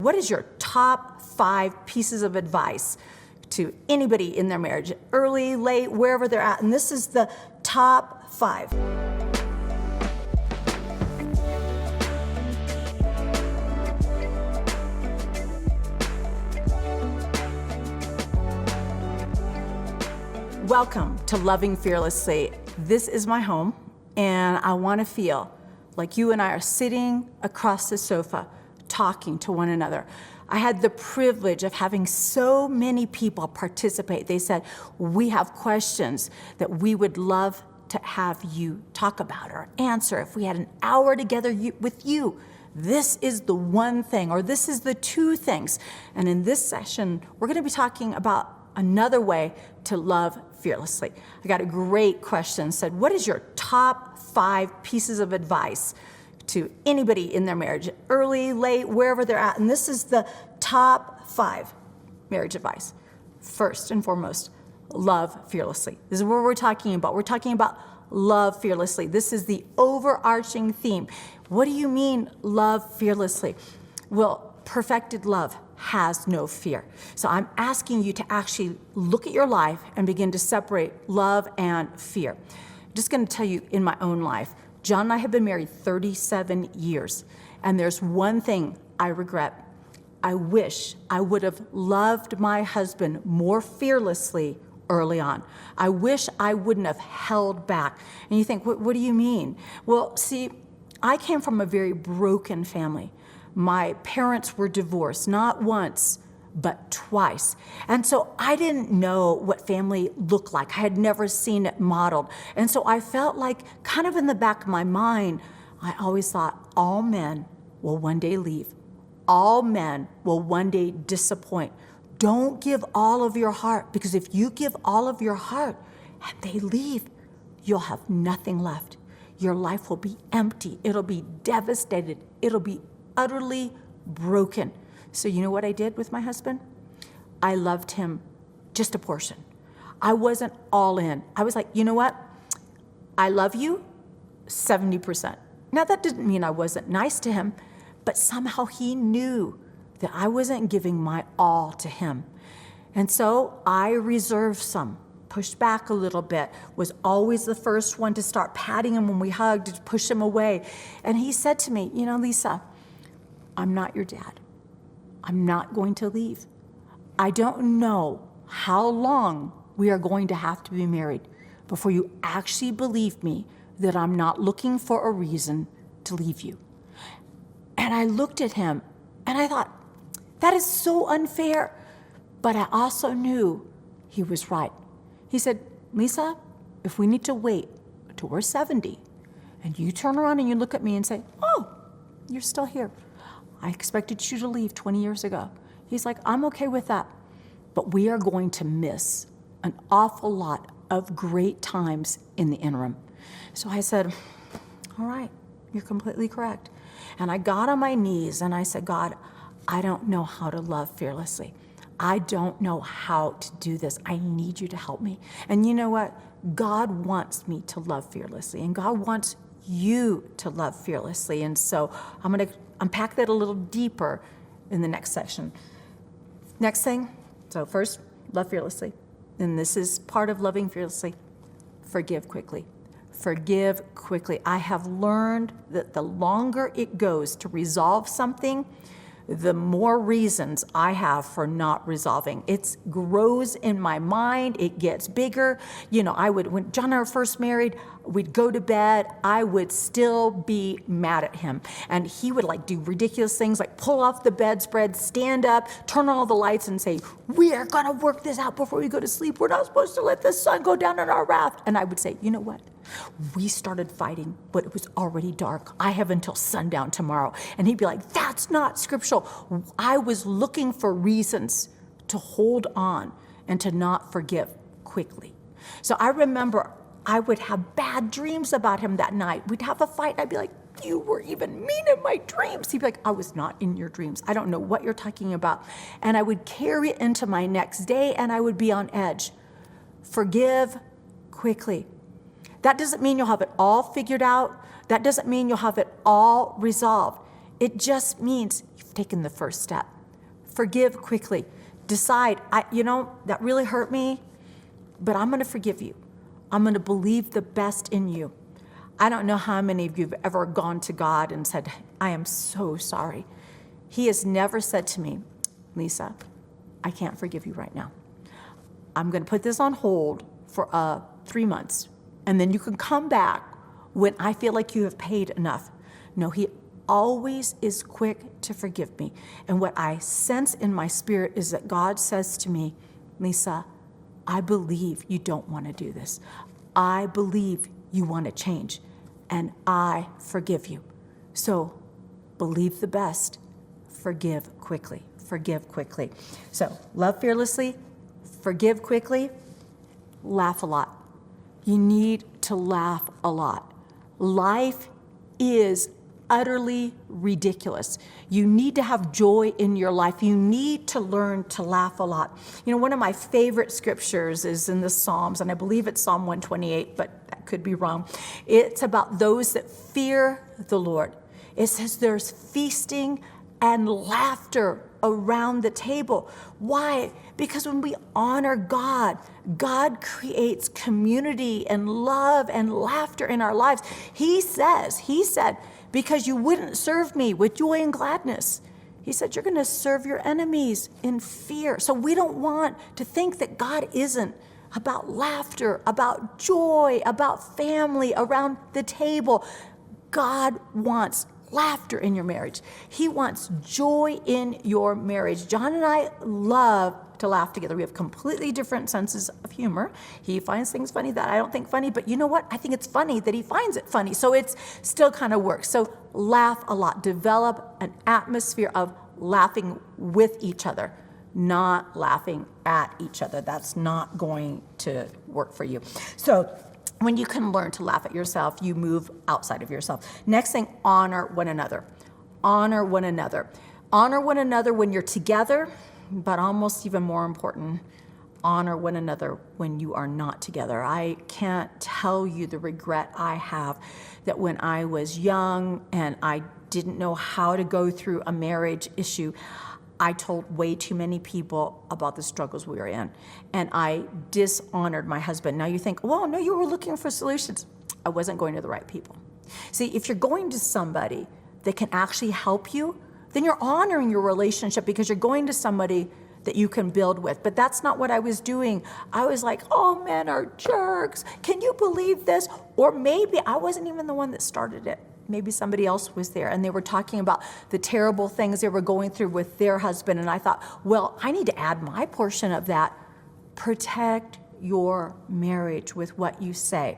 What is your top 5 pieces of advice to anybody in their marriage, early, late, wherever they're at? And this is the top 5. Welcome to Loving Fearlessly. This is my home, and I want to feel like you and I are sitting across the sofa talking to one another. I had the privilege of having so many people participate. They said, we have questions that we would love to have you talk about or answer. If we had an hour together with you, this is the one thing, or this is the 2 things. And in this session, we're going to be talking about another way to love fearlessly. I got a great question. Said, what is your top 5 pieces of advice to anybody in their marriage, early, late, wherever they're at? And this is the top 5 marriage advice. First and foremost, love fearlessly. This is what we're talking about. We're talking about love fearlessly. This is the overarching theme. What do you mean, love fearlessly? Well, perfected love has no fear. So I'm asking you to actually look at your life and begin to separate love and fear. I'm just going to tell you in my own life, John and I have been married 37 years, and there's one thing I regret. I wish I would have loved my husband more fearlessly early on. I wish I wouldn't have held back. And you think, what do you mean? Well, see, I came from a very broken family. My parents were divorced, not once, but twice. And so I didn't know what family looked like. I had never seen it modeled. And so I felt like, kind of in the back of my mind, I always thought all men will one day leave. All men will one day disappoint. Don't give all of your heart, because if you give all of your heart and they leave, you'll have nothing left. Your life will be empty. It'll be devastated. It'll be utterly broken. So you know what I did with my husband? I loved him just a portion. I wasn't all in. I was like, you know what? I love you 70%. Now that didn't mean I wasn't nice to him, but somehow he knew that I wasn't giving my all to him. And so I reserved some, pushed back a little bit, was always the first one to start patting him when we hugged, to push him away. And he said to me, you know, Lisa, I'm not your dad. I'm not going to leave. I don't know how long we are going to have to be married before you actually believe me that I'm not looking for a reason to leave you. And I looked at him and I thought, that is so unfair. But I also knew he was right. He said, Lisa, if we need to wait till we're 70 and you turn around and you look at me and say, oh, you're still here. I expected you to leave 20 years ago. He's like, I'm okay with that. But we are going to miss an awful lot of great times in the interim. So I said, all right, you're completely correct. And I got on my knees and I said, God, I don't know how to love fearlessly. I don't know how to do this. I need you to help me. And you know what? God wants me to love fearlessly, and God wants you to love fearlessly. And so I'm going to unpack that a little deeper in the next section. Next thing, so first, love fearlessly. And this is part of loving fearlessly. Forgive quickly. Forgive quickly. I have learned that the longer it goes to resolve something, the more reasons I have for not resolving. It grows in my mind. It gets bigger. You know, when John and I were first married, we'd go to bed, I would still be mad at him. And he would do ridiculous things like pull off the bedspread, stand up, turn on all the lights and say, we are gonna work this out before we go to sleep. We're not supposed to let the sun go down in our wrath. And I would say, you know what? We started fighting, but it was already dark. I have until sundown tomorrow. And he'd be like, that's not scriptural. I was looking for reasons to hold on and to not forgive quickly. So I remember I would have bad dreams about him that night. We'd have a fight. I'd be like, you were even mean in my dreams. He'd be like, I was not in your dreams. I don't know what you're talking about. And I would carry it into my next day and I would be on edge. Forgive quickly. That doesn't mean you'll have it all figured out. That doesn't mean you'll have it all resolved. It just means you've taken the first step. Forgive quickly. Decide, that really hurt me, but I'm going to forgive you. I'm going to believe the best in you. I don't know how many of you have ever gone to God and said, I am so sorry. He has never said to me, Lisa, I can't forgive you right now. I'm going to put this on hold for 3 months, and then you can come back when I feel like you have paid enough. No, he always is quick to forgive me. And what I sense in my spirit is that God says to me, Lisa, I believe you don't want to do this. I believe you want to change, and I forgive you. So believe the best. Forgive quickly. Forgive quickly. So love fearlessly, forgive quickly, laugh a lot. You need to laugh a lot. Life is utterly ridiculous. You need to have joy in your life. You need to learn to laugh a lot. One of my favorite scriptures is in the Psalms, and I believe it's Psalm 128, but that could be wrong. It's about those that fear the Lord. It says there's feasting and laughter around the table. Why? Because when we honor God, God creates community and love and laughter in our lives. He said, because you wouldn't serve me with joy and gladness. He said, you're going to serve your enemies in fear. So we don't want to think that God isn't about laughter, about joy, about family around the table. God wants laughter in your marriage. He wants joy in your marriage. John and I love to laugh together. We have completely different senses of humor. He finds things funny that I don't think funny, but you know what? I think it's funny that he finds it funny. So it's still kind of works. So laugh a lot. Develop an atmosphere of laughing with each other, not laughing at each other. That's not going to work for you. So when you can learn to laugh at yourself, you move outside of yourself. Next thing, honor one another. Honor one another. Honor one another when you're together, but almost even more important, honor one another when you are not together. I can't tell you the regret I have that when I was young and I didn't know how to go through a marriage issue, I told way too many people about the struggles we were in, and I dishonored my husband. Now you think, well, no, you were looking for solutions. I wasn't going to the right people. See, if you're going to somebody that can actually help you, then you're honoring your relationship because you're going to somebody that you can build with. But that's not what I was doing. I was like, oh, men are jerks. Can you believe this? Or maybe I wasn't even the one that started it. Maybe somebody else was there, and they were talking about the terrible things they were going through with their husband. And I thought, well, I need to add my portion of that. Protect your marriage with what you say.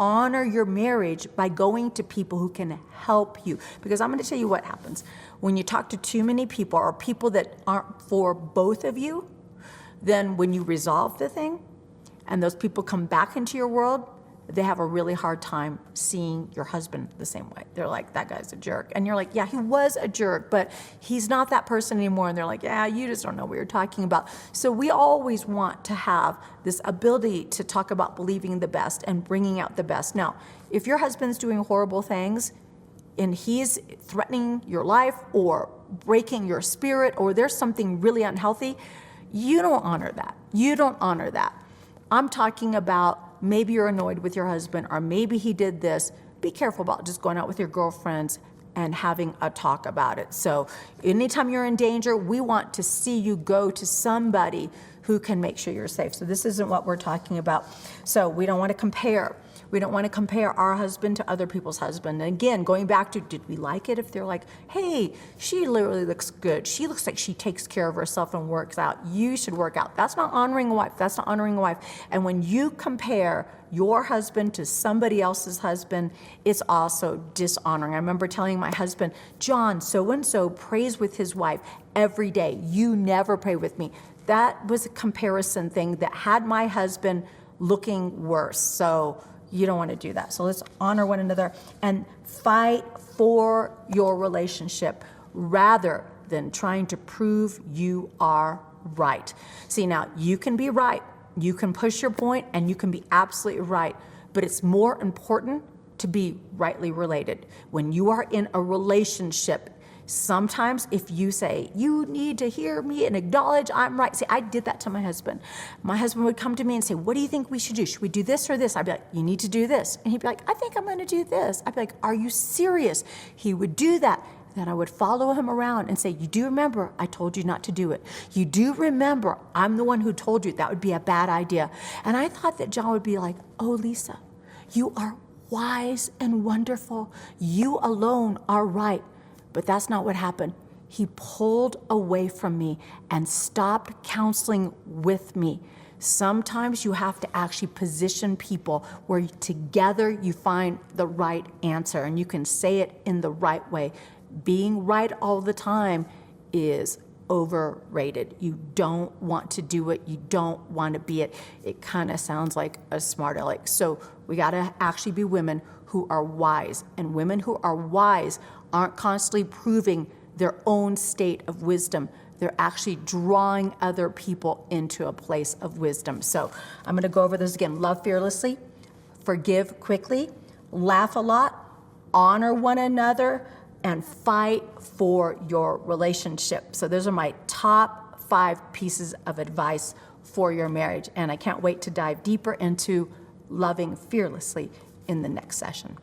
Honor your marriage by going to people who can help you. Because I'm going to tell you what happens. When you talk to too many people or people that aren't for both of you, then when you resolve the thing and those people come back into your world, they have a really hard time seeing your husband the same way. They're like, that guy's a jerk. And you're like, yeah, he was a jerk, but he's not that person anymore. And they're like, yeah, you just don't know what you're talking about. So we always want to have this ability to talk about believing the best and bringing out the best. Now, if your husband's doing horrible things and he's threatening your life or breaking your spirit or there's something really unhealthy, you don't honor that. You don't honor that. I'm talking about maybe you're annoyed with your husband, or maybe he did this. Be careful about just going out with your girlfriends and having a talk about it. So anytime you're in danger, we want to see you go to somebody who can make sure you're safe. So this isn't what we're talking about. So we don't want to compare. We don't want to compare our husband to other people's husband. And again, going back to, did we like it? If they're like, hey, she literally looks good. She looks like she takes care of herself and works out. You should work out. That's not honoring a wife. That's not honoring a wife. And when you compare your husband to somebody else's husband, it's also dishonoring. I remember telling my husband, John, so-and-so prays with his wife every day. You never pray with me. That was a comparison thing that had my husband looking worse. So you don't want to do that. So let's honor one another and fight for your relationship rather than trying to prove you are right. See, now you can be right. You can push your point and you can be absolutely right. But it's more important to be rightly related. When you are in a relationship, Sometimes if you say, you need to hear me and acknowledge I'm right. See, I did that to my husband. My husband would come to me and say, what do you think we should do? Should we do this or this? I'd be like, you need to do this. And he'd be like, I think I'm going to do this. I'd be like, are you serious? He would do that. Then I would follow him around and say, you do remember I told you not to do it. You do remember I'm the one who told you that would be a bad idea. And I thought that John would be like, oh, Lisa, you are wise and wonderful. You alone are right. But that's not what happened. He pulled away from me and stopped counseling with me. Sometimes you have to actually position people where together you find the right answer and you can say it in the right way. Being right all the time is overrated. You don't want to do it. You don't want to be it. It kind of sounds like a smart aleck. So we got to actually be women who are wise. And women who are wise aren't constantly proving their own state of wisdom. They're actually drawing other people into a place of wisdom. So I'm going to go over this again. Love fearlessly, forgive quickly, laugh a lot, honor one another, and fight for your relationship. So those are my top 5 pieces of advice for your marriage. And I can't wait to dive deeper into loving fearlessly in the next session.